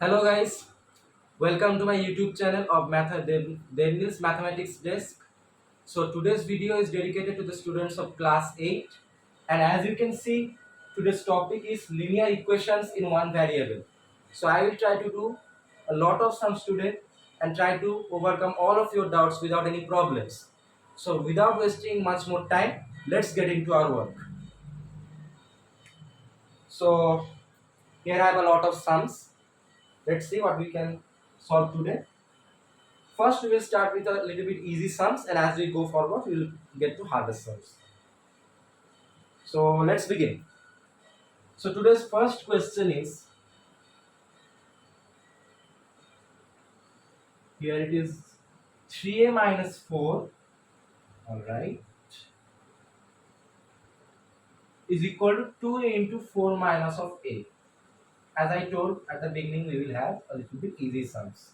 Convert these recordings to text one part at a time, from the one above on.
Hello guys, welcome to my YouTube channel of Debneel's Mathematics Desk. So today's video is dedicated to the students of class 8, and as you can see, today's topic is linear equations in one variable. So I will try to do a lot of sums today and try to overcome all of your doubts without any problems. So without wasting much more time, let's get into our work. So here I have a lot of sums. Let's see what we can solve today. First, we will start with a little bit easy sums, and as we go forward, we will get to harder sums. So let's begin. So today's first question is, here it is 3a minus 4, all right, is equal to 2a into 4 minus of a. As I told at the beginning, we will have a little bit easy sums.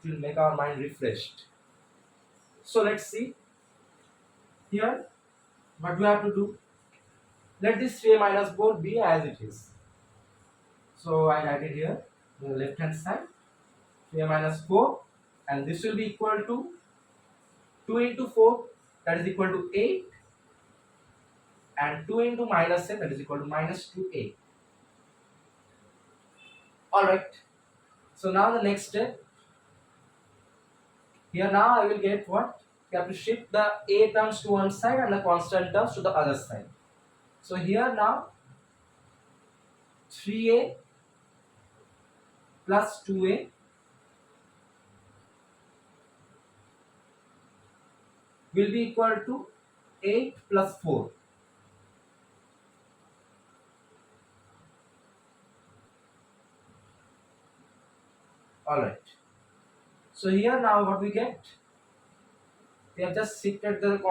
It will make our mind refreshed. So let's see. Here, what we have to do? Let this 3a minus 4 be as it is. So I write it here, the left hand side. 3a minus 4, and this will be equal to 2 into 4, that is equal to 8, and 2 into minus a, that is equal to minus 2a. Alright, so now the next step, here now I will get what? You have to shift the a terms to one side and the constant terms to the other side. So here now 3a plus 2a will be equal to 8 plus 4. Alright. So here now what we get? We have just shifted the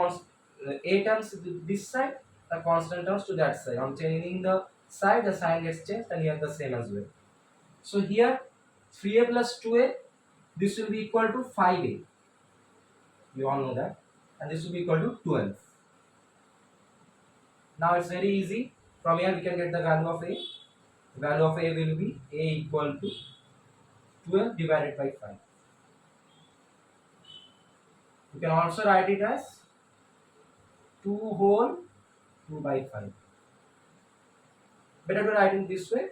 a terms to this side, the constant terms to that side. On changing the side, the sign gets changed, and here the same as well. So here 3a plus 2a, this will be equal to 5a. We all know that. And this will be equal to 12. Now it's very easy. From here we can get the value of a. The value of a will be a equal to 12 divided by 5. You can also write it as 2 whole 2 by 5. Better to write it this way.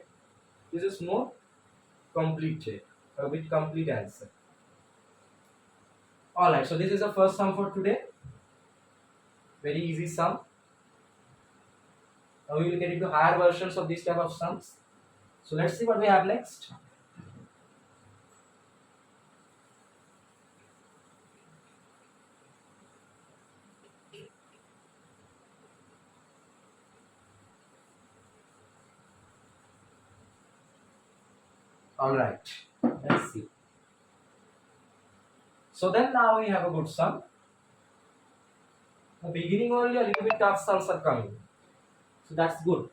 This is more complete check, with complete answer. Alright, so this is the first sum for today. Very easy sum. Now we will get into higher versions of these type of sums. So let's see what we have next. Alright, let's see. So then now we have a good sum. The beginning only a little bit tough sums are coming. So that's good.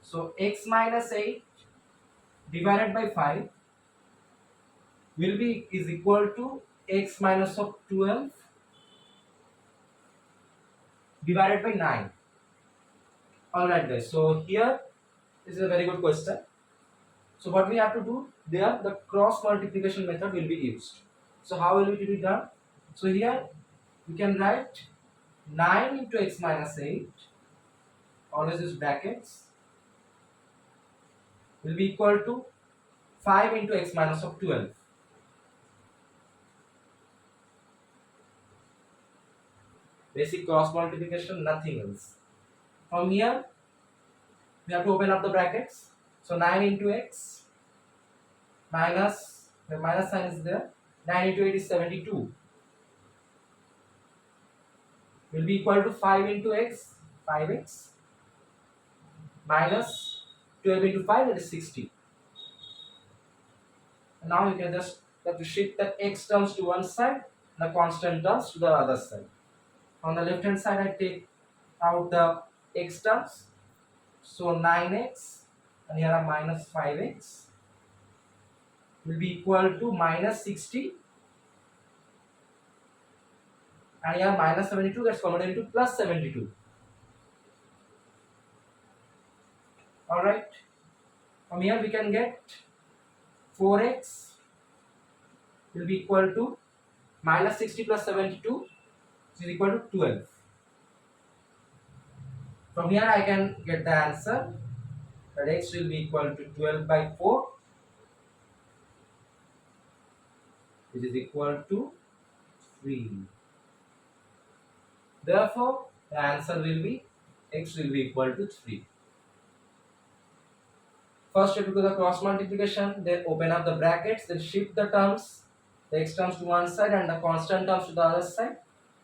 So x minus 8 divided by 5 will be is equal to x minus of 12 divided by 9. Alright guys, so here this is a very good question. So what we have to do there, the cross multiplication method will be used. So how will it be done? So here we can write 9 into x minus 8, always use brackets, will be equal to 5 into x minus of 12. Basic cross multiplication, nothing else. From here we have to open up the brackets. So 9 into x minus, the minus sign is there, 9 into 8 is 72, will be equal to 5 into x, 5x, minus 12 into 5, that is 60. And now you can just have to shift the x terms to one side and the constant terms to the other side. On the left hand side I take out the x terms, so 9x, and here are minus 5x, will be equal to minus 60, and here minus 72 gets converted into plus 72. Alright, From here we can get 4x will be equal to minus 60 plus 72, which is equal to 12. From here I can get the answer that x will be equal to 12 by 4, which is equal to 3. Therefore, the answer will be x will be equal to 3. First you have to do the cross multiplication, then open up the brackets, then shift the terms, the x terms to one side and the constant terms to the other side,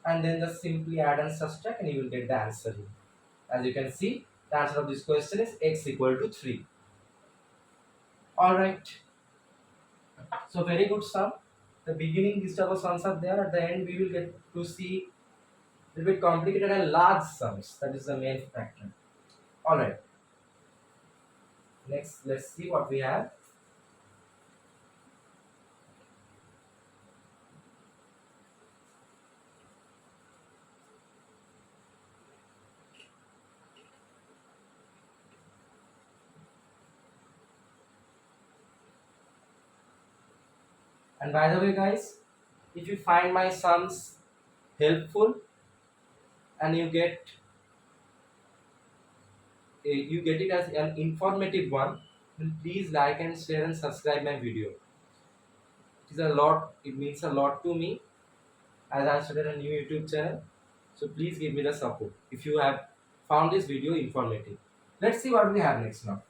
and then just simply add and subtract and you will get the answer here. As you can see, the answer of this question is x equal to 3. Alright. So very good sum. The beginning these type of sums are there. At the end we will get to see a little bit complicated and large sums. That is the main factor. Alright. Next, let's see what we have. And by the way guys, if you find my sums helpful and you get it as an informative one, then please like and share and subscribe my video. It is a lot, it means a lot to me as I started a new YouTube channel. So please give me the support if you have found this video informative. Let's see what we have next now.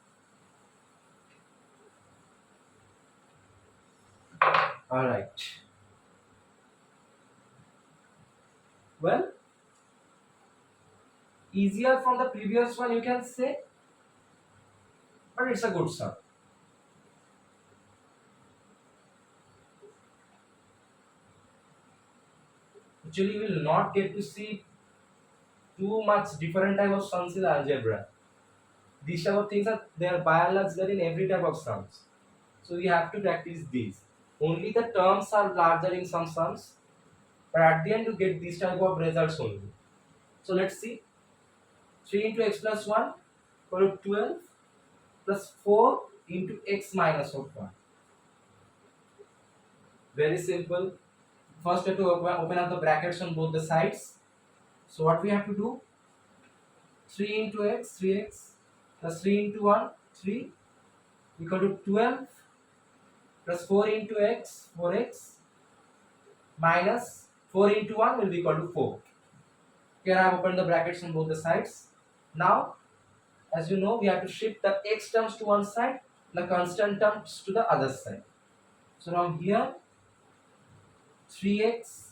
Alright. Well, easier from the previous one you can say, but it's a good sum. Actually, you will not get to see too much different type of sums in algebra. These type of things are there by and large there in every type of sums. So we have to practice these. Only the terms are larger in some sums, but at the end you get these type of results only. So let's see. 3 into x plus 1 equal to 12 plus 4 into x minus of 1. Very simple. First we have to open up the brackets on both the sides. So what we have to do? 3 into x, 3x plus 3 into 1, 3 equal to 12 plus 4 into x, 4x minus 4 into 1 will be equal to 4. Here I have opened the brackets on both the sides. Now, as you know, we have to shift the x terms to one side, the constant terms to the other side. So now here, 3x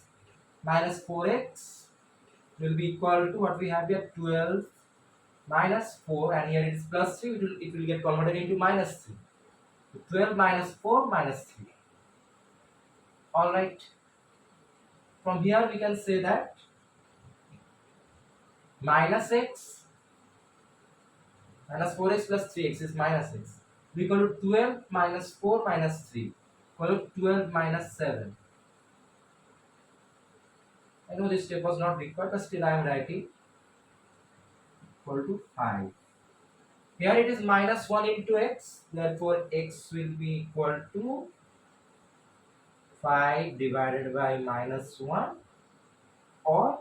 minus 4x will be equal to what we have here, 12 minus 4, and here it is plus 3, it will get converted into minus 3. 12 minus 4 minus 3. Alright. From here we can say that minus x minus 4x plus 3x is minus x. We equal to 12 minus 4 minus 3 equal to 12 minus 7. I know this step was not required, but still I am writing equal to 5. Here it is minus 1 into x, therefore x will be equal to 5 divided by minus 1, or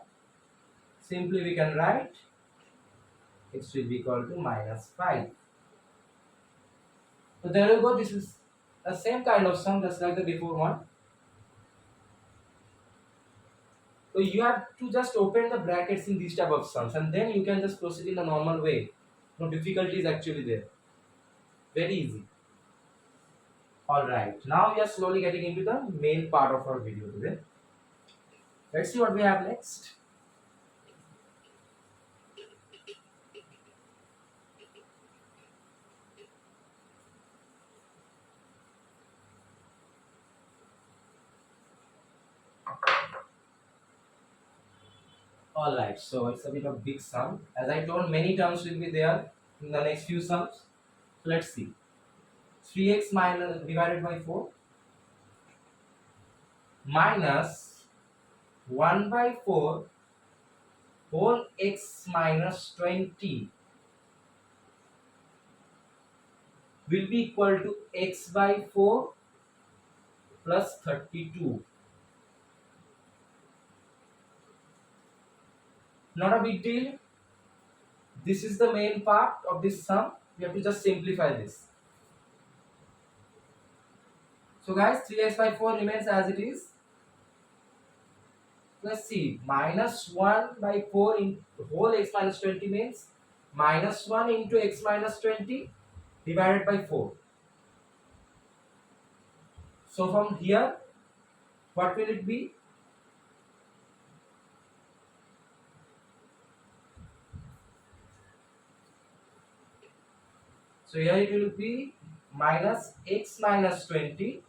simply we can write x will be equal to minus 5. So there you go, this is the same kind of sum just like the before one. So you have to just open the brackets in these type of sums and then you can just proceed in the normal way. No difficulty is actually there. Very easy. Alright, now we are slowly getting into the main part of our video today. Let's see what we have next. Alright, so it's a bit of big sum. As I told, many terms will be there in the next few sums. So let's see. 3x minus divided by 4 minus 1 by 4 whole x minus 20 will be equal to x by 4 plus 32. Not a big deal. This is the main part of this sum. We have to just simplify this. So guys, 3x by 4 remains as it is. Let's see, minus 1 by 4 in whole x minus 20 means minus 1 into x minus 20 divided by 4. So from here, what will it be? So here it will be minus x minus 20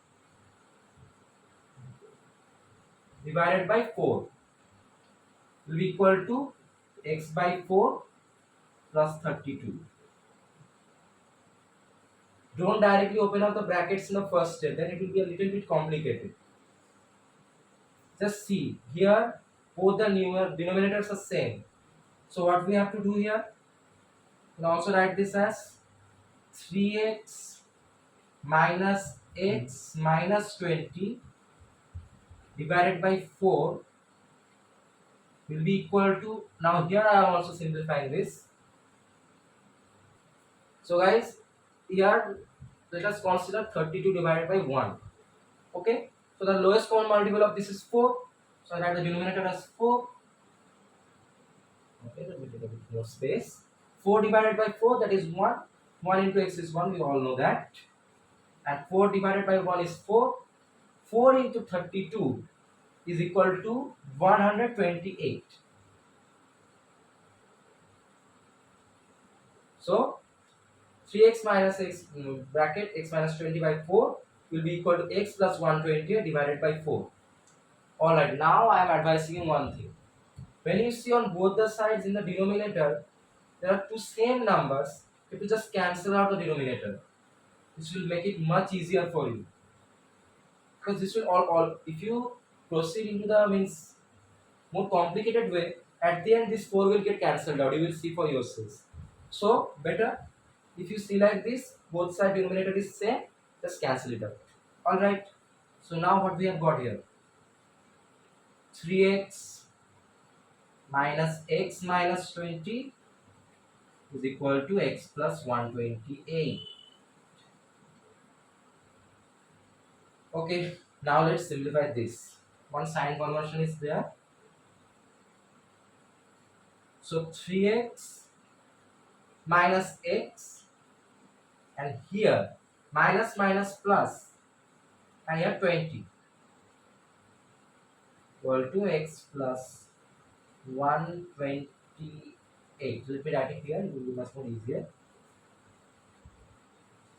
divided by 4 will be equal to x by 4 plus 32. Don't directly open up the brackets in the first step, then it will be a little bit complicated. Just see, here both the denominators are same. So what we have to do here, we can also write this as 3x minus x minus 20 divided by 4 will be equal to, now here I am also simplifying this. So guys, here let us consider 32 divided by 1. Okay, so the lowest common multiple of this is 4, so I write the denominator as 4. Okay, let me take a bit more space. 4 divided by 4, that is 1. 1 into x is 1, we all know that. And 4 divided by 1 is 4. 4 into 32 is equal to 128. So 3x minus x bracket x minus 20 by 4 will be equal to x plus 120 divided by 4. Alright, now I am advising you one thing. When you see on both the sides in the denominator, there are two same numbers, you have to just cancel out the denominator. This will make it much easier for you. Because this will all if you proceed into the more complicated way, at the end this 4 will get cancelled out. You will see for yourselves. So better if you see like this, both side denominator is same, just cancel it out. Alright. So now what we have got here? 3x minus x minus 20 is equal to x plus 128. Okay, now let's simplify this. One sign conversion is there. So 3x minus x, and here minus minus plus, and here 20 equal to x plus 128. Let me write it here, it will be much more easier.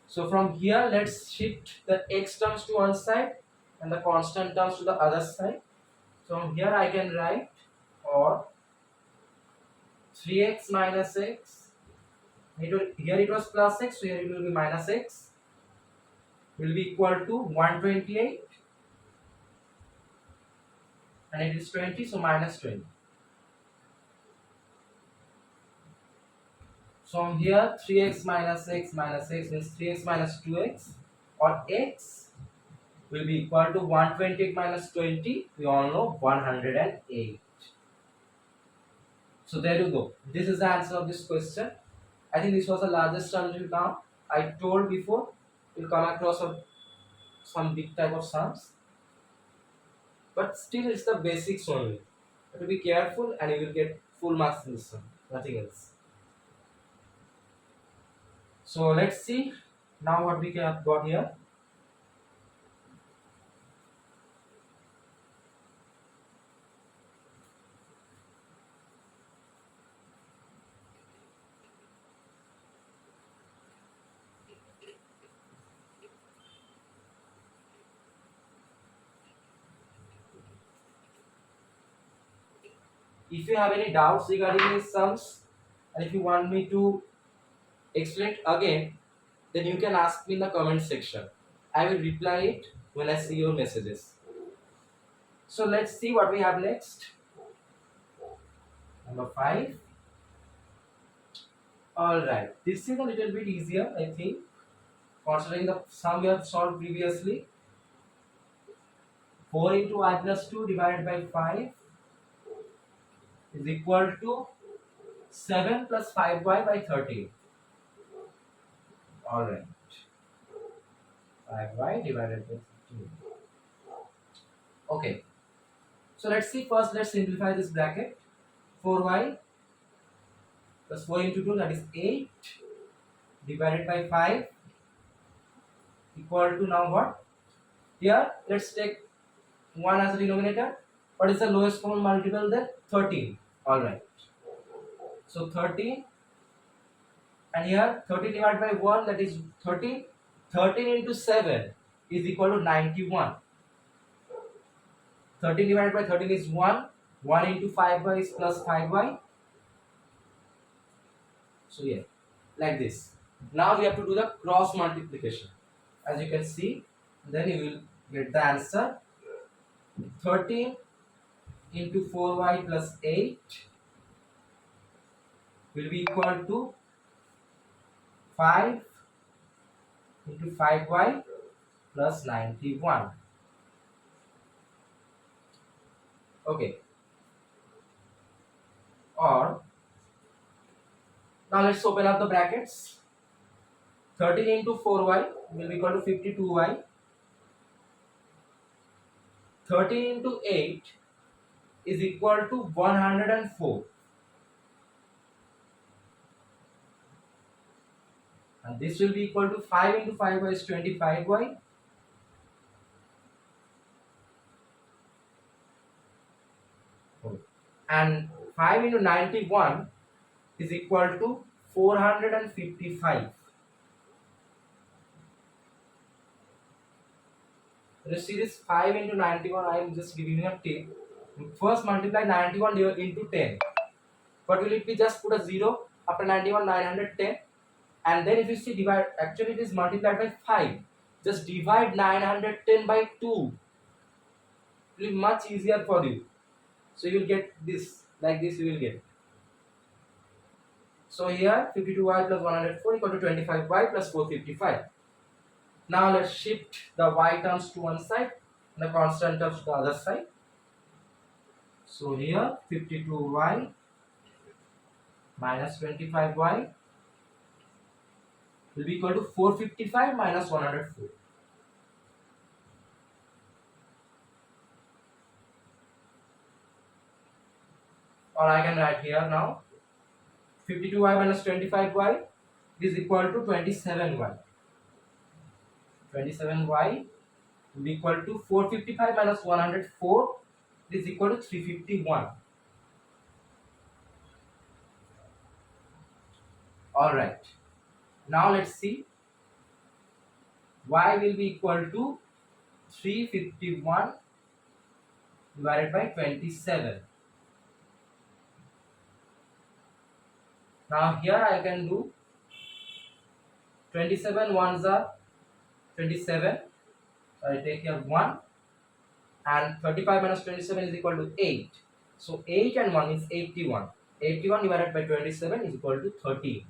So from here, let's shift the x terms to one side and the constant terms to the other side. So from here I can write, or 3x minus x, here it was plus x, so here it will be minus x, will be equal to 128, and it is 20, so minus 20. So from here 3x minus x means 3x minus 2x, or x will be equal to 128 minus 20, we all know 108. So there you go. This is the answer of this question. I think this was the largest sum till now. I told before you'll come across some big type of sums, but still it's the basics only. You have to be careful and you will get full marks in this sum, nothing else. So let's see now what we have got here. If you have any doubts regarding these sums, and if you want me to explain it again, then you can ask me in the comment section. I will reply it when I see your messages. So let's see what we have next. Number 5. Alright, this is a little bit easier, I think. considering the sum we have solved previously, 4 into I plus 2 divided by 5 is equal to 7 plus 5y by 13. Alright, 5y divided by 13. Okay, so let's see first, let's simplify this bracket. 4y plus 4 into 2, that is 8 divided by 5 equal to now what? Here, let's take 1 as a denominator. What is the lowest common multiple there? 13. Alright. So 13, and here 13 divided by 1, that is 13. 13 into 7 is equal to 91. 13 divided by 13 is 1. 1 into 5y is plus 5y. So yeah, like this. Now we have to do the cross multiplication. As you can see, then you will get the answer. 13 into 4y plus 8 will be equal to 5 into 5y plus 91. Okay. Or now let's open up the brackets. 13 into 4y will be equal to 52y. 13 into 8 is equal to 104. And this will be equal to 5 into 5y is 25y. And 5 into 91 is equal to 455. You see this 5 into 91, I am just giving you a tip. First multiply 91 into 10. What will it be? Just put a 0 after 91, 910. And then if you see divide, actually it is multiplied by 5. Just divide 910 by 2. It will be much easier for you. So you will get this, like this you will get. So here 52y plus 104 equal to 25y plus 455. Now let's shift the y terms to one side and the constant terms to the other side. So here 52y minus 25y will be equal to 455 minus 104. Or I can write here now 52y minus 25y is equal to 27y. 27y will be equal to 455 minus 104 is equal to 351. Alright. Now let's see. Y will be equal to 351 divided by 27. Now here I can do 27 ones are 27. So I take here 1, and 35 minus 27 is equal to 8. So 8 and 1 is 81. 81 divided by 27 is equal to 13.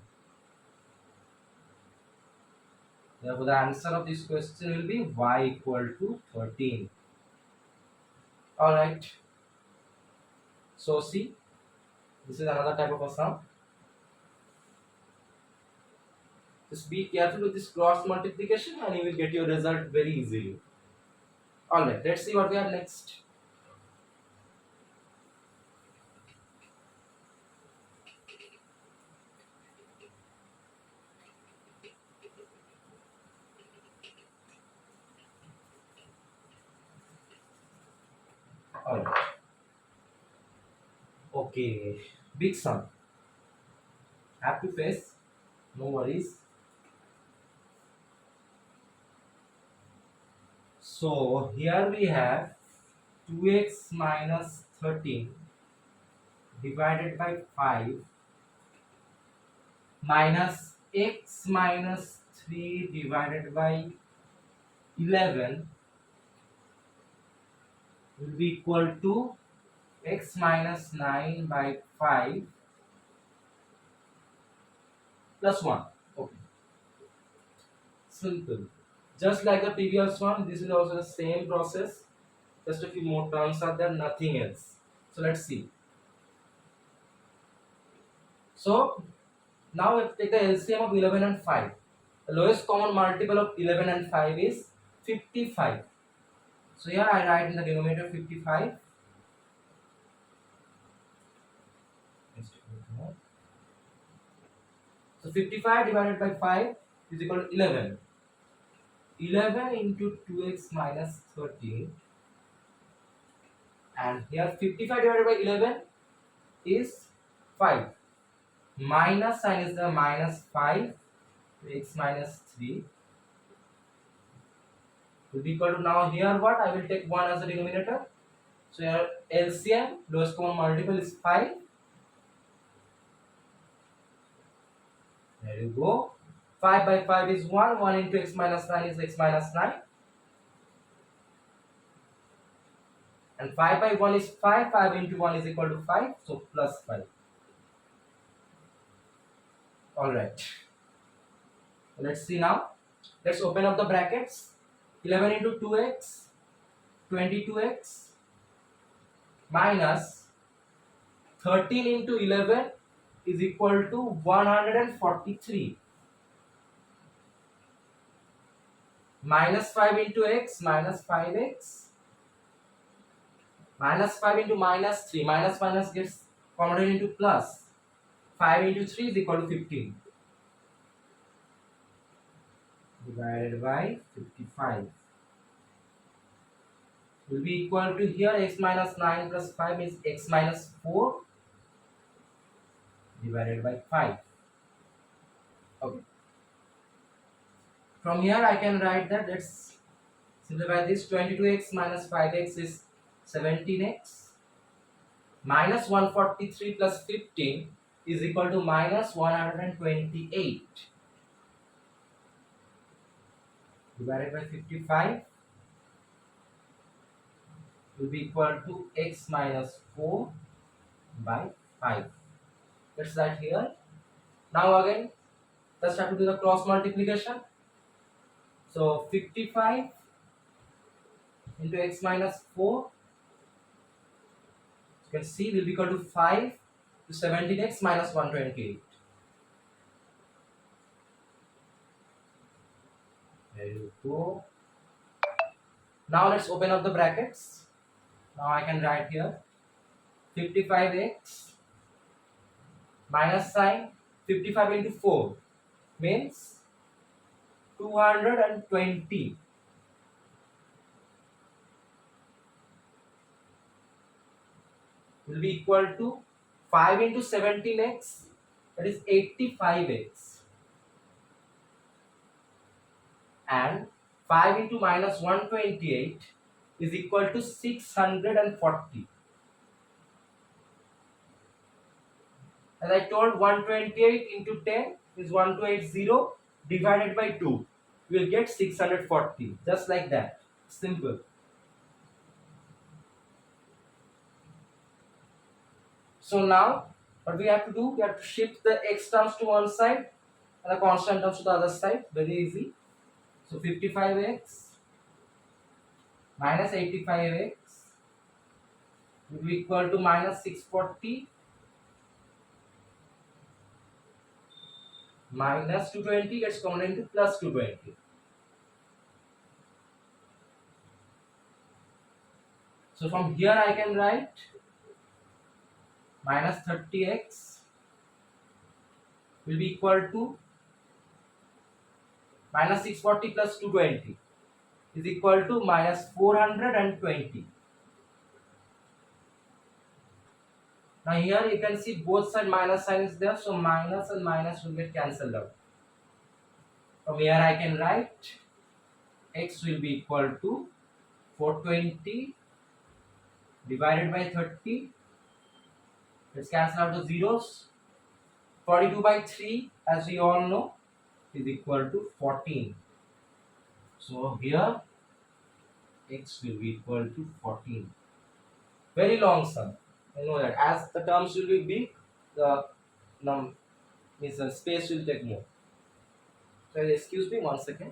Therefore the answer of this question will be y equal to 13. Alright. So see, this is another type of a sum. Just be careful with this cross multiplication and you will get your result very easily. Alright, let's see what we have next. Alright. Okay, big sum. Have to face, no worries. So here we have 2x minus 13 divided by 5 minus x minus 3 divided by 11 will be equal to x minus 9 by 5 plus 1. Okay. Simple. Just like the previous one, this is also the same process. Just a few more terms are there, nothing else. So let's see. So now let's take the LCM of 11 and 5. The lowest common multiple of 11 and 5 is 55. So here I write in the denominator 55. So 55 divided by 5 is equal to 11. 11 into 2x minus 13. And here 55 divided by 11 is 5. Minus sign is the minus 5. X minus 3 will be equal to, now here what? I will take 1 as a denominator. So here LCM, lowest common multiple, is 5. There you go. 5 by 5 is 1. 1 into x minus 9 is x minus 9. And 5 by 1 is 5. 5 into 1 is equal to 5. So plus 5. Alright. Let's see now. Let's open up the brackets. 11 into 2x, 22x, minus 13 into 11 is equal to 143. Minus 5 into x, minus 5x, minus 5 into minus 3, minus minus gets converted into plus. 5 into 3 is equal to 15. Divided by 55 will be equal to, here x minus 9 plus 5 is x minus 4 divided by 5. Okay. From here I can write that, let's simplify this. 22x minus 5x is 17x, minus 143 plus 15 is equal to minus 128 divided by 55 will be equal to x minus 4 by 5. Let's write here. Now again, just have to do the cross multiplication. So 55 into x minus 4, you can see, will be equal to 5 to 17x minus 128. There you go. Now let's open up the brackets. Now I can write here 55x minus sign 55 into 4 means 220 will be equal to 5 into 17x, that is 85x, and 5 into minus 128 is equal to 640. As I told, 128 into 10 is 1280 divided by 2. We will get 640. Just like that. Simple. So now, what we have to do? We have to shift the x terms to one side and the constant terms to the other side. Very easy. So 55x minus 85x will be equal to minus 640 minus 220 gets converted into plus 220. So from here I can write minus 30x will be equal to minus 640 plus 220 is equal to minus 420. Now here you can see both side minus sign is there, so minus and minus will get cancelled out. From here I can write x will be equal to 420 divided by 30. Let's cancel out the zeros. 42 by 3, as we all know, is equal to 14. So here x will be equal to 14. Very long sum. I know that as the terms will be big, the space will take more. So excuse me 1 second.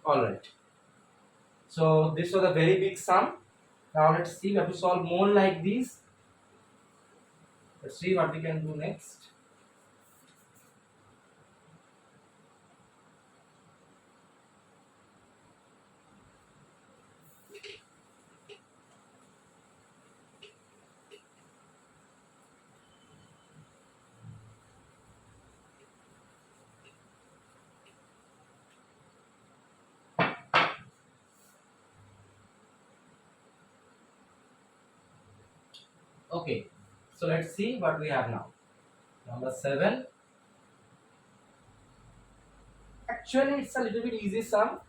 Alright. So this was a very big sum. Now let's see, we have to solve more like these. Let's see what we can do next. Okay, so let's see what we have now. Number 7. Actually, it's a little bit easy sum.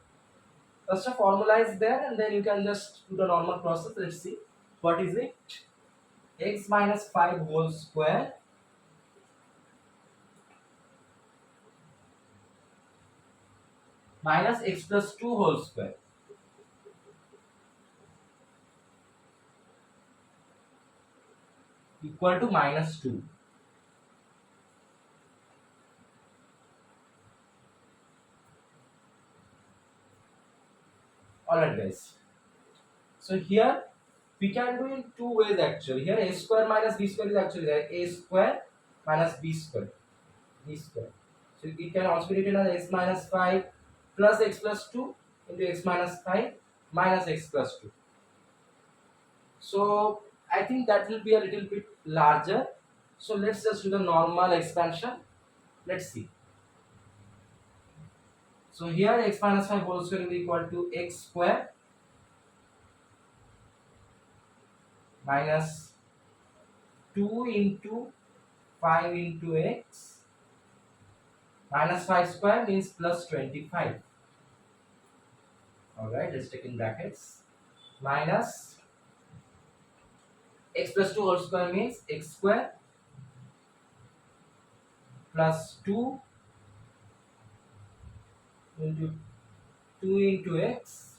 First a formula is there and then you can just do the normal process. Let's see. What is it? X minus 5 whole square minus x plus 2 whole square equal to minus 2. Alright guys. So here we can do in two ways actually. Here a square minus b square is actually there. A square minus b square. B square. So it can also be written as x minus 5 plus x plus 2 into x minus 5 minus x plus 2. So I think that will be a little bit larger. So let's just do the normal expansion. Let's see. So here x minus 5 whole square will be equal to x square minus 2 into 5 into x minus 5 square means plus 25. Alright, let's take in brackets. Minus x plus 2 whole square means x square plus 2 into 2 into x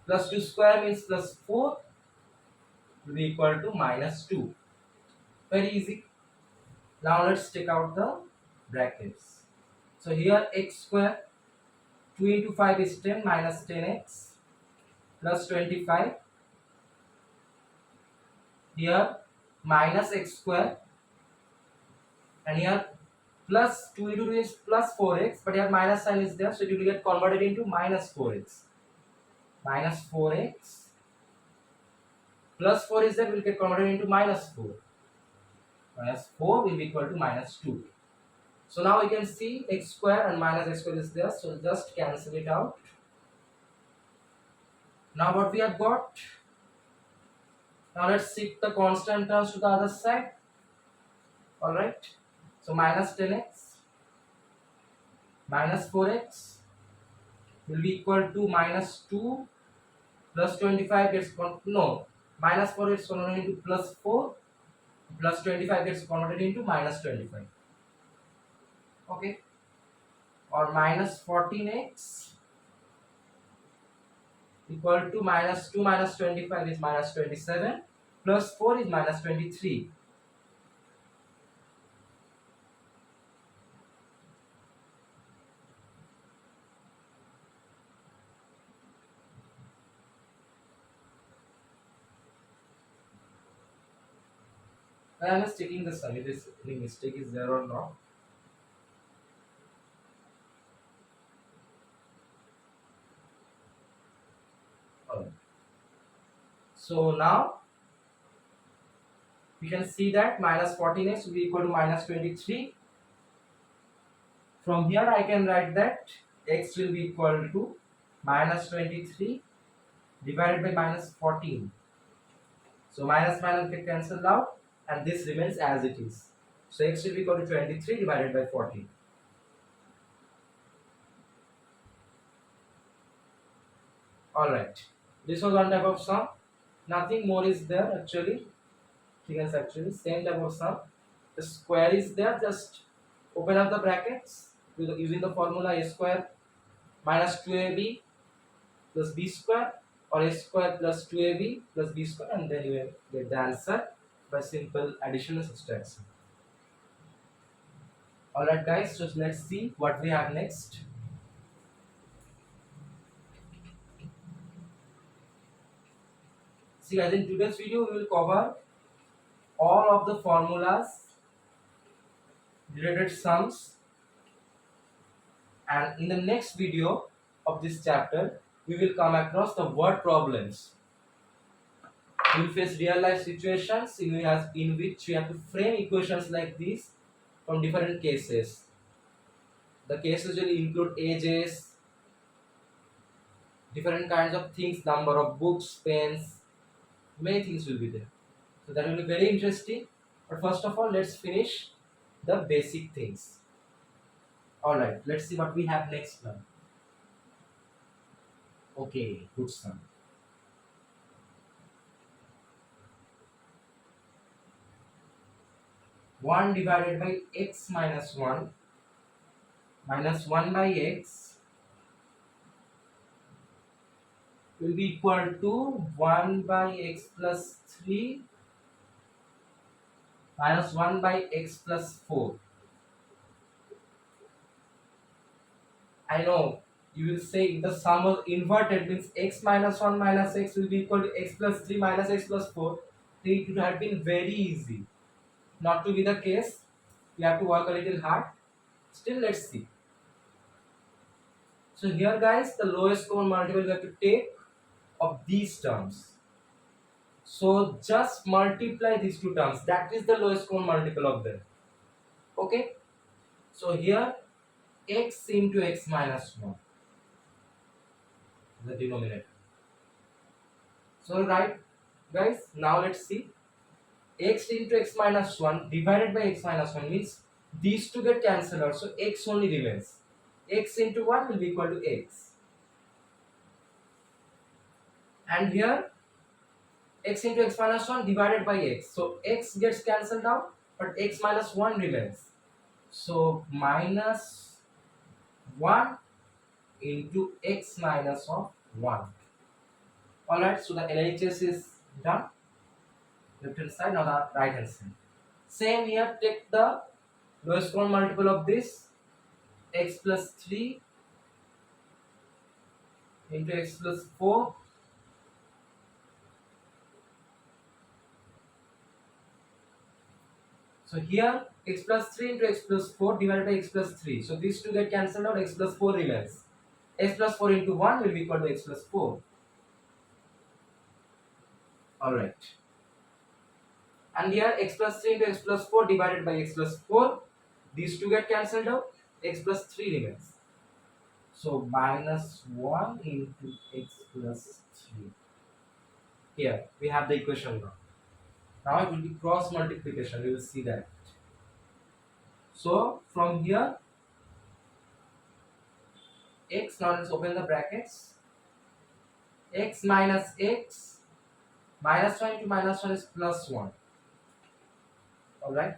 plus 2 square means plus 4 will be equal to minus 2. Very easy. Now let's take out the brackets. So here x square 2 into 5 is 10 minus 10x plus 25. Here minus x square and here plus 2 into 2 is plus 4x, but here minus sign is there, so it will get converted into minus 4x. Minus 4x plus 4 is there, will get converted into minus 4. Minus 4 will be equal to minus 2. So now we can see x square and minus x square is there, so just cancel it out. Now what we have got? Now let's shift the constant terms to the other side. Alright. So minus 10x minus 4x will be equal to minus 2 plus 25 gets no, minus 4 gets converted into plus 4 plus 25 gets converted into minus 25. Okay. Or minus 14x equal to minus 2 minus 25 is minus 27 plus 4 is minus 23. I am just checking the sum if this any mistake is there or not. Alright. So now we can see that minus 14x will be equal to minus 23. From here I can write that x will be equal to minus 23 divided by minus 14. So minus minus get cancelled out and this remains as it is. So x will be equal to 23 divided by 14. Alright. This was one type of sum. Nothing more is there actually. Yes, actually same type of sum. The square is there, just open up the brackets using the formula a square minus 2ab plus b square or a square plus 2ab plus b square, and then you will get the answer by simple addition and subtraction. Alright guys, so let's see what we have next. See guys, in today's video we will cover all of the formulas, related sums, and in the next video of this chapter we will come across the word problems. We will face real life situations in which we have to frame equations like this from different cases. The cases will include ages, different kinds of things, number of books, pens, many things will be there. So that will be very interesting. But first of all, let's finish the basic things. Alright, let's see what we have next now. Okay, good son. 1 divided by x minus 1 minus 1 by x will be equal to 1 by x plus 3 minus 1 by x plus 4. I know you will say if the sum was inverted means x minus 1 minus x will be equal to x plus 3 minus x plus 4. Then it would have been very easy. Not to be the case, we have to work a little hard. Still, let's see. So here guys, the lowest common multiple we have to take of these terms. So just multiply these two terms. That is the lowest common multiple of them. Okay. So here x into x minus 1, the denominator. So right guys, now let's see. X into x minus 1 divided by x minus 1 means these two get cancelled out. So x only remains. X into 1 will be equal to x. And here x into x minus 1 divided by x. So x gets cancelled out, but x minus 1 remains. So minus 1 into x minus of 1. Alright, so the LHS is done. Left hand side, now the right hand side. Same here, take the lowest common multiple of this, x plus 3 into x plus 4. So here x plus 3 into x plus 4 divided by x plus 3. So these two get cancelled out, x plus 4 remains. X plus 4 into 1 will be equal to x plus 4. Alright. And here x plus 3 into x plus 4 divided by x plus 4. These two get cancelled out, x plus 3 remains. So minus 1 into x plus 3. Here we have the equation now. Now it will be cross multiplication, we will see that. So from here x, now let's open the brackets. X minus x, minus 1 into minus 1 is plus 1. Alright.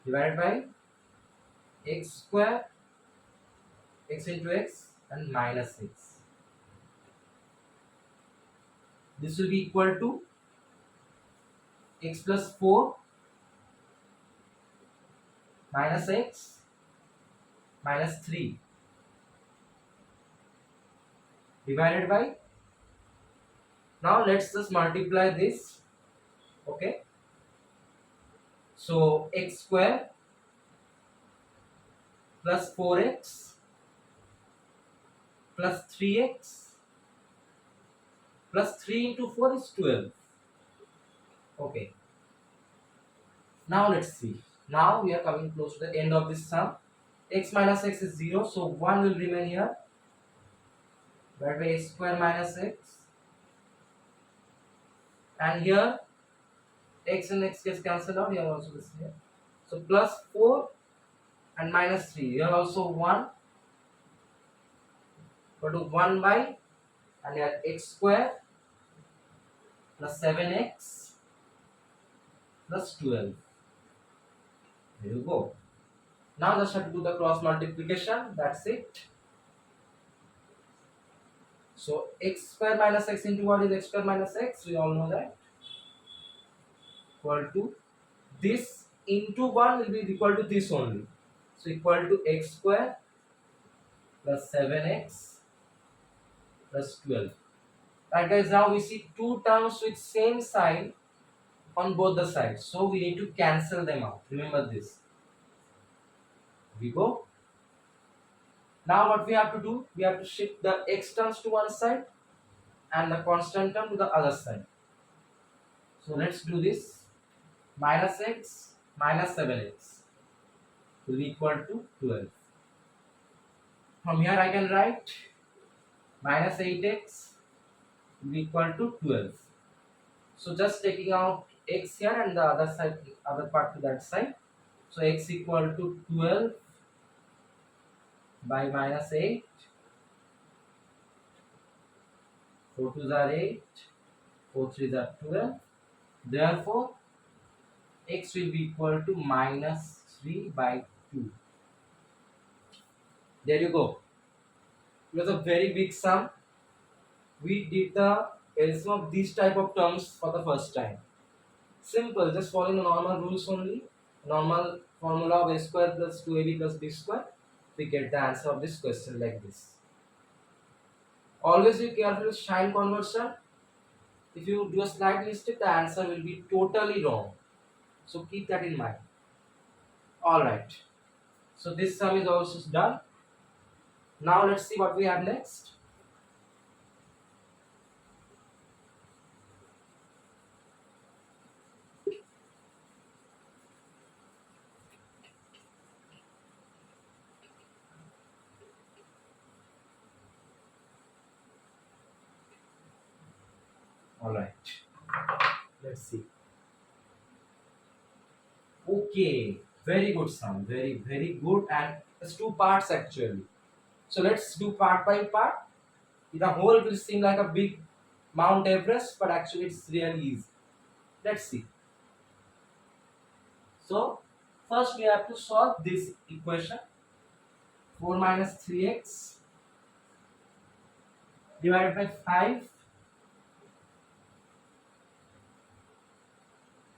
Divided by x square, x into x, and minus x. This will be equal to x plus 4 minus x minus 3 divided by, now let's just multiply this. Okay, so x square plus 4x plus 3x plus 3 into 4 is 12. Okay, now let's see. Now we are coming close to the end of this sum. X minus x is 0, so 1 will remain here. Divided by x square minus x. And here x and x gets cancelled out, here also this here. So plus 4 and minus 3, here also 1. Go to 1 by, and here x square plus 7x plus 12. There you go. Now just have to do the cross multiplication, that's it. So x square minus x into what is x square minus x? We all know that. equal to this into 1 will be equal to this only. So equal to x square plus 7x plus 12. Right guys, now we see two terms with same sign on both the sides. So we need to cancel them out. Remember this. We go. Now what we have to do, we have to shift the x terms to one side and the constant term to the other side. So let's do this. Minus x minus 7x will be equal to 12. From here I can write minus 8x will be equal to 12. So just taking out x here and the other side, other part to that side. So x equal to 12 by minus 8. 4 2s are 8. 4 3s are 12. Therefore, x will be equal to minus 3 by 2. There you go. It was a very big sum. We did the LCM of these type of terms for the first time. Simple, just following the normal rules only. Normal formula of a square plus 2ab plus b square. We get the answer of this question like this. Always be careful with sign conversion. If you do a slight mistake, the answer will be totally wrong. So keep that in mind. Alright. So this sum is also done. Now let's see what we have next. Alright. Let's see. Okay. Very good sum. Very good. And it's two parts actually. So let's do part by part. The whole will seem like a big Mount Everest, but actually it's really easy. Let's see. So first we have to solve this equation. 4 minus 3x divided by 5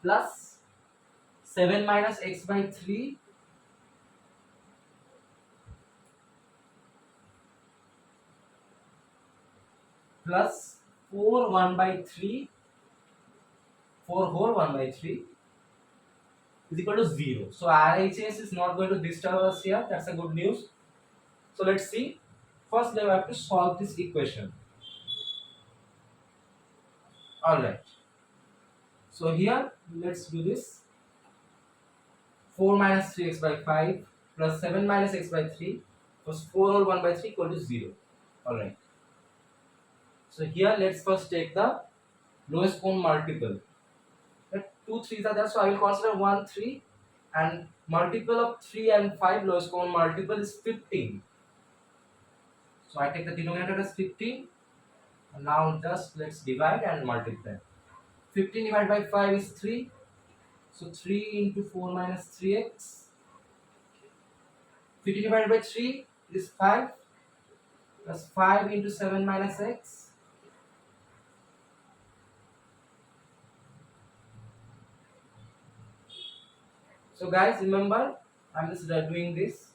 plus 7 minus x by 3 plus 4 1 by 3, 4 whole 1 by 3 is equal to 0. So RHS is not going to disturb us here. That's a good news. So let's see. First we have to solve this equation. Alright. So here let's do this. 4 minus 3x by 5 plus 7 minus x by 3 plus 4 whole 1 by 3 equal to 0. Alright. So here let's first take the lowest common multiple. 2 3s are there, so I will consider 1 3 and multiple of 3 and 5 lowest common multiple is 15. So I take the denominator as 15 and now just let's divide and multiply. 15 divided by 5 is 3. So 3 into 4 minus 3x. 15 divided by 3 is 5 plus 5 into 7 minus x. So guys, remember, I'm just doing this.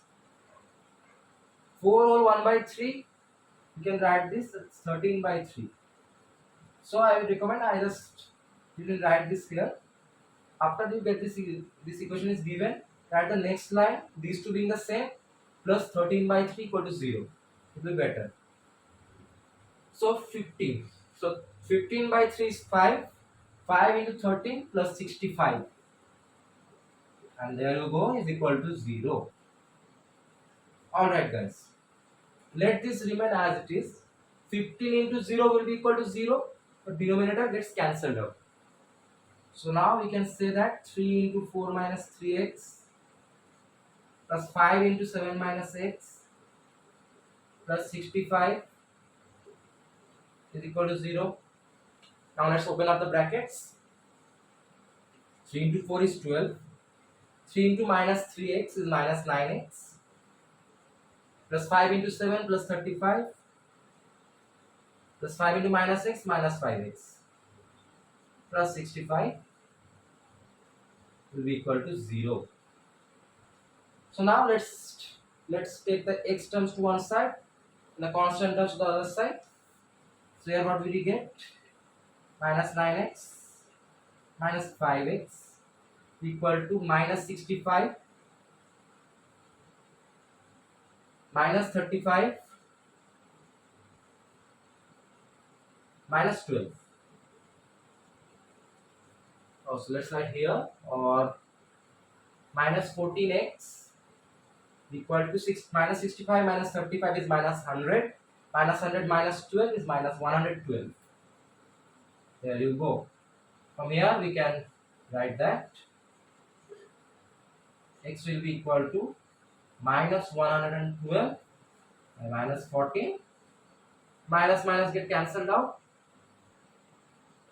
4 whole 1 by 3, you can write this as 13 by 3. So I would recommend you can write this here. After you get this equation is given, write the next line, these two being the same, plus 13 by 3 equal to 0. It will be better. So 15. So 15 by 3 is 5. 5 into 13 plus 65. And there you go, is equal to 0. Alright guys. Let this remain as it is. 15 into 0 will be equal to 0. But denominator gets cancelled out. So now we can say that 3 into 4 minus 3x plus 5 into 7 minus x plus 65 is equal to 0. Now let's open up the brackets. 3 into 4 is 12. 3 into minus 3x is minus 9x. Plus 5 into 7 plus 35. Plus 5 into minus x minus 5x. Plus 65. will be equal to 0. So now let's take the x terms to one side and the constant terms to the other side. So here what will we get? Minus 9x minus 5x equal to minus 65 minus 35 minus 12. Oh, so let's write here, or minus 14x equal to 65 minus 35 is minus 100, minus 100 minus 12 is minus 112. There you go. From here we can write that x will be equal to minus 112 and minus 14. Minus minus get cancelled out.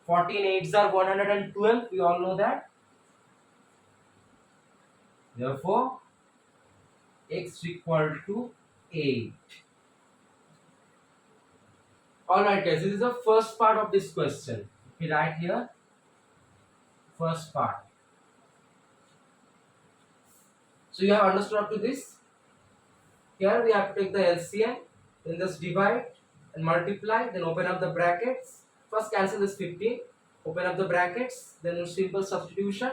14 8s are 112. We all know that. Therefore, x equal to 8. Alright guys, this is the first part of this question. We write here first part. So you have understood up to this. Here we have to take the LCM, then just divide and multiply, then open up the brackets. First cancel this 15, open up the brackets, then simple substitution,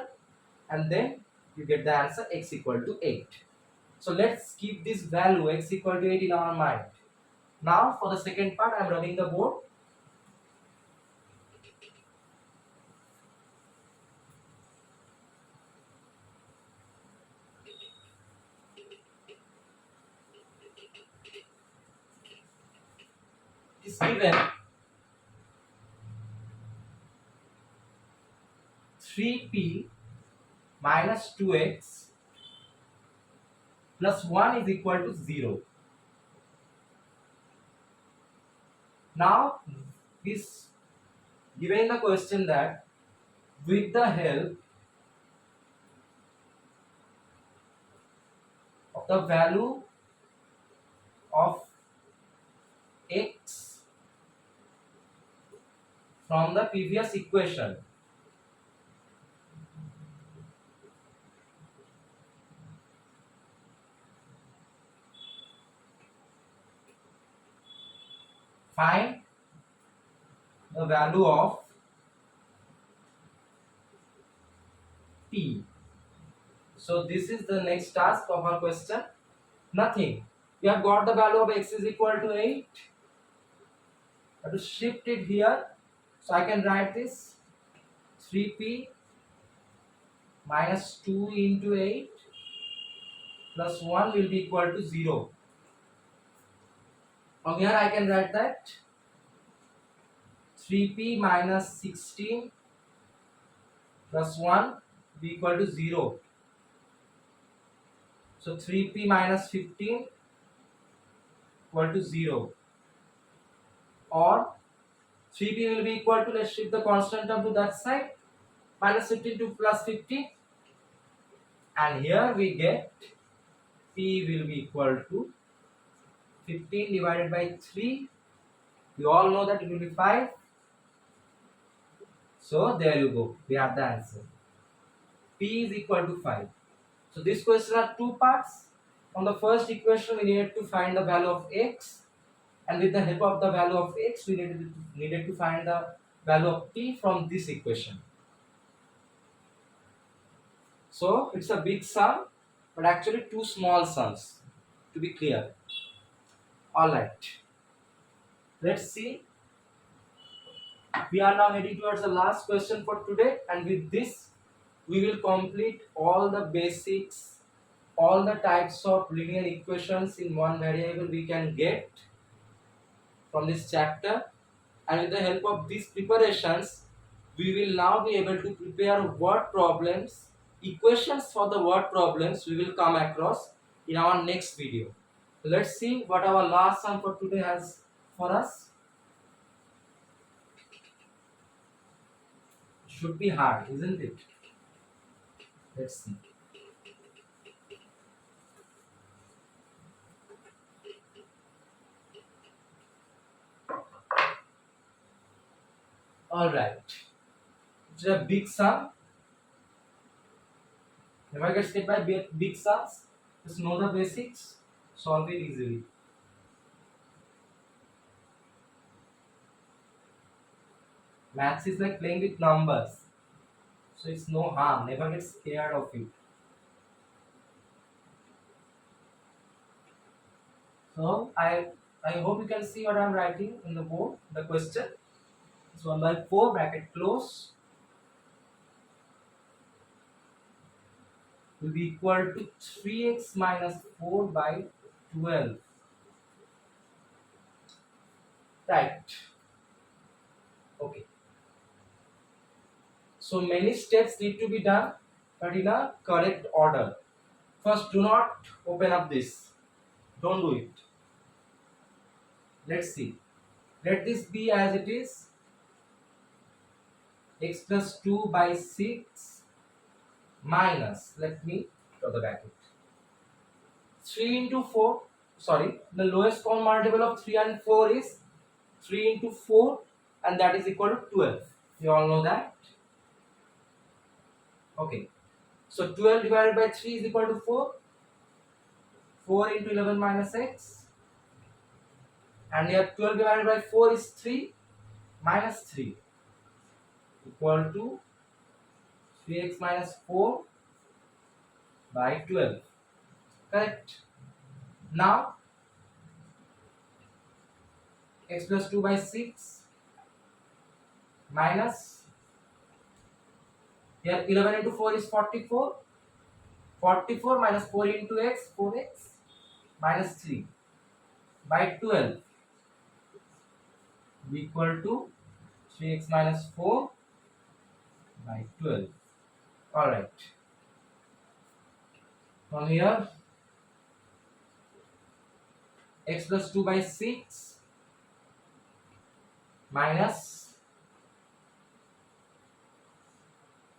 and then you get the answer x equal to 8. So let's keep this value x equal to 8 in our mind. Now for the second part, I am running the board. It is given 3p minus 2x plus 1 is equal to 0. Now this given the question that with the help of the value of x from the previous equation, find the value of p. So this is the next task of our question. Nothing. We have got the value of x is equal to 8. I have to shift it here. So I can write this 3p minus 2 into 8 plus 1 will be equal to 0. From here I can write that 3p minus 16 plus 1 will be equal to 0. So 3p minus 15 equal to 0. Or 3p will be equal to, let's shift the constant term to that side, minus 15 to plus 50. And here we get p will be equal to 15 divided by 3. We all know that it will be 5. So there you go. We have the answer. P is equal to 5. So this question has two parts. On the first equation, we needed to find the value of x. And with the help of the value of x, we needed to find the value of p from this equation. So it's a big sum, but actually two small sums, to be clear. Alright. Let's see. We are now heading towards the last question for today, and with this we will complete all the basics, all the types of linear equations in one variable we can get from this chapter. And with the help of these preparations, we will now be able to prepare word problems, equations for the word problems we will come across in our next video. Let's see what our last sum for today has for us. Should be hard, isn't it? Let's see. Alright. It's a big sum. Never get skipped by big sums. Just know the basics, solve it easily. Maths is like playing with numbers, so it's no harm. Never get scared of it. So I hope you can see what I'm writing in the board. The question is 1 by 4 bracket close will be equal to 3x minus 4 by 12. Right. Okay. So many steps need to be done, but in a correct order. First, do not open up this. Don't do it. Let's see. Let this be as it is. X plus 2 by 6 minus, let me draw the bracket. 3 into 4, sorry, the lowest common multiple of 3 and 4 is 3 into 4, and that is equal to 12. You all know that? Okay. So 12 divided by 3 is equal to 4. 4 into 11 minus x. And here 12 divided by 4 is 3 minus 3 equal to 3x minus 4 by 12. Correct? Now x plus 2 by 6 minus, here 11 into 4 is 44. 44 minus 4 into x, 4x minus 3 by 12 equal to 3x minus 4 by 12. Alright. From here, x plus 2 by 6 minus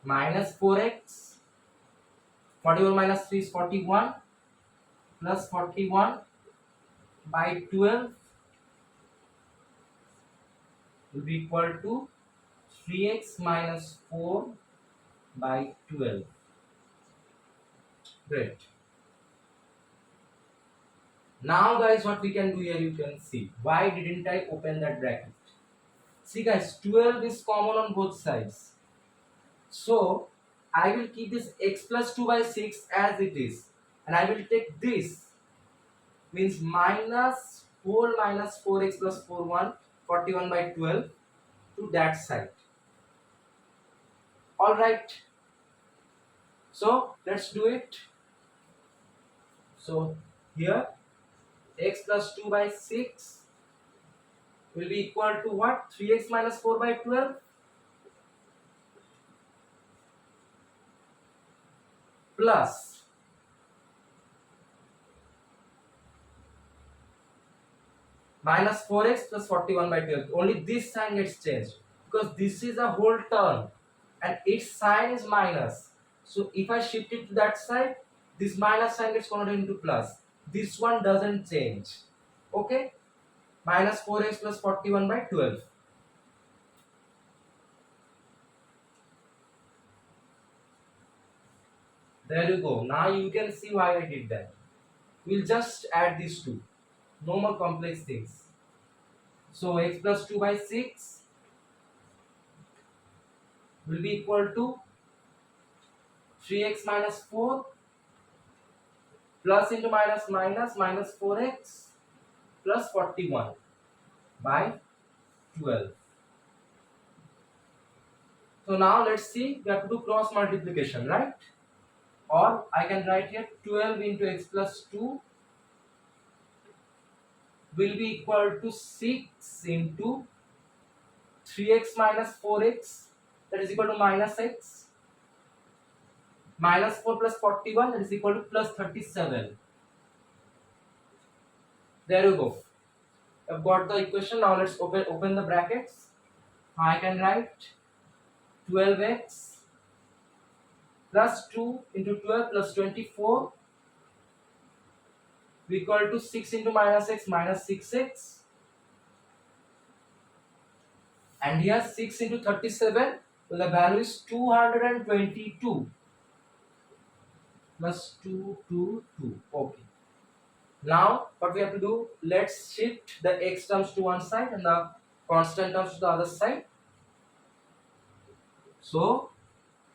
4x, 41 minus 3 is 41, plus 41 by 12 will be equal to 3x minus 4 by 12. Great. Now guys, what we can do here, you can see. Why didn't I open that bracket? See guys, 12 is common on both sides. So I will keep this x plus 2 by 6 as it is. And I will take this, means minus 4 minus 4x plus 41 by 12 to that side. Alright. So let's do it. So here x plus 2 by 6 will be equal to what? 3x minus 4 by 12 plus minus 4x plus 41 by 12. Only this sign gets changed because this is a whole term and its sign is minus. So if I shift it to that side, this minus sign gets converted into plus. This one doesn't change. Okay? Minus 4x plus 41 by 12. There you go. Now you can see why I did that. We'll just add these two. No more complex things. So x plus 2 by 6 will be equal to 3x minus 4 plus into minus minus 4x plus 41 by 12. So now let's see, we have to do cross multiplication, right? Or I can write here 12 into x plus 2 will be equal to 6 into 3x minus 4x, that is equal to minus x, minus 4 plus 41, that is equal to plus 37. There you go. I've got the equation. Now let's open the brackets. I can write 12x plus 2 into 12 plus 24 equal to 6 into minus x minus 6x, and here 6 into 37, well, the value is 222. plus 2, 2, 2. Okay. Now, what we have to do, let's shift the x terms to one side and the constant terms to the other side. So,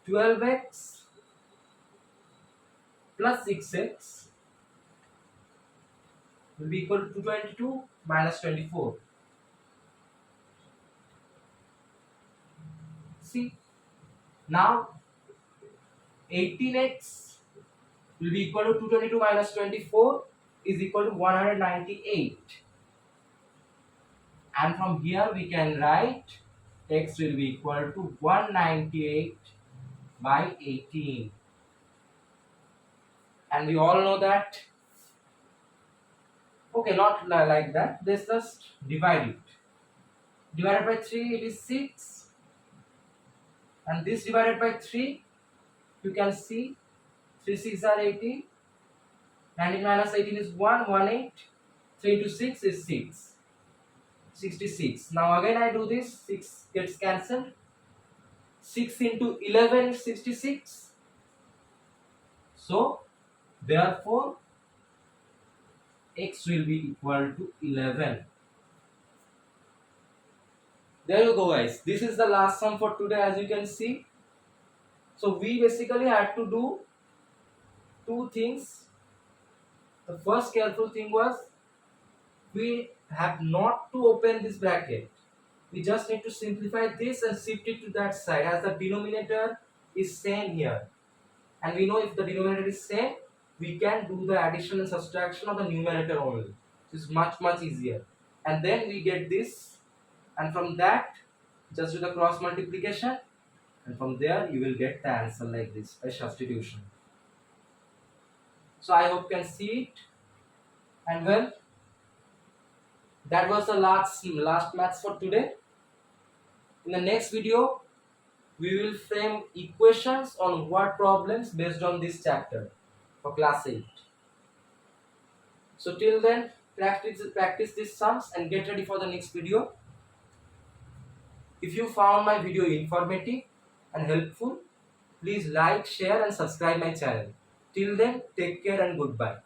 12x plus 6x will be equal to 22 minus 24. See, now 18x will be equal to 222 minus 24 is equal to 198. And from here we can write x will be equal to 198 by 18. And we all know that, okay, not like that, let's just divide it. Divided by 3 it is 6, and this divided by 3 you can see 3 6 are 18, 19 minus 18 is 118, 3 into 6 is 6, 66. Now again I do this, 6 gets cancelled, 6 into 11 is 66. So therefore x will be equal to 11. There you go guys, this is the last sum for today. As you can see, so we basically had to do two things. The first careful thing was we have not to open this bracket. We just need to simplify this and shift it to that side, as the denominator is same here. And we know if the denominator is same, we can do the addition and subtraction of the numerator only. This is much easier. And then we get this, and from that just do the cross multiplication, and from there you will get the answer like this by substitution. So I hope you can see it. And well, that was the last maths for today. In the next video we will frame equations on word problems based on this chapter for class 8. So till then, practice these sums and get ready for the next video. If you found my video informative and helpful, please like, share and subscribe my channel. Till then, take care and goodbye.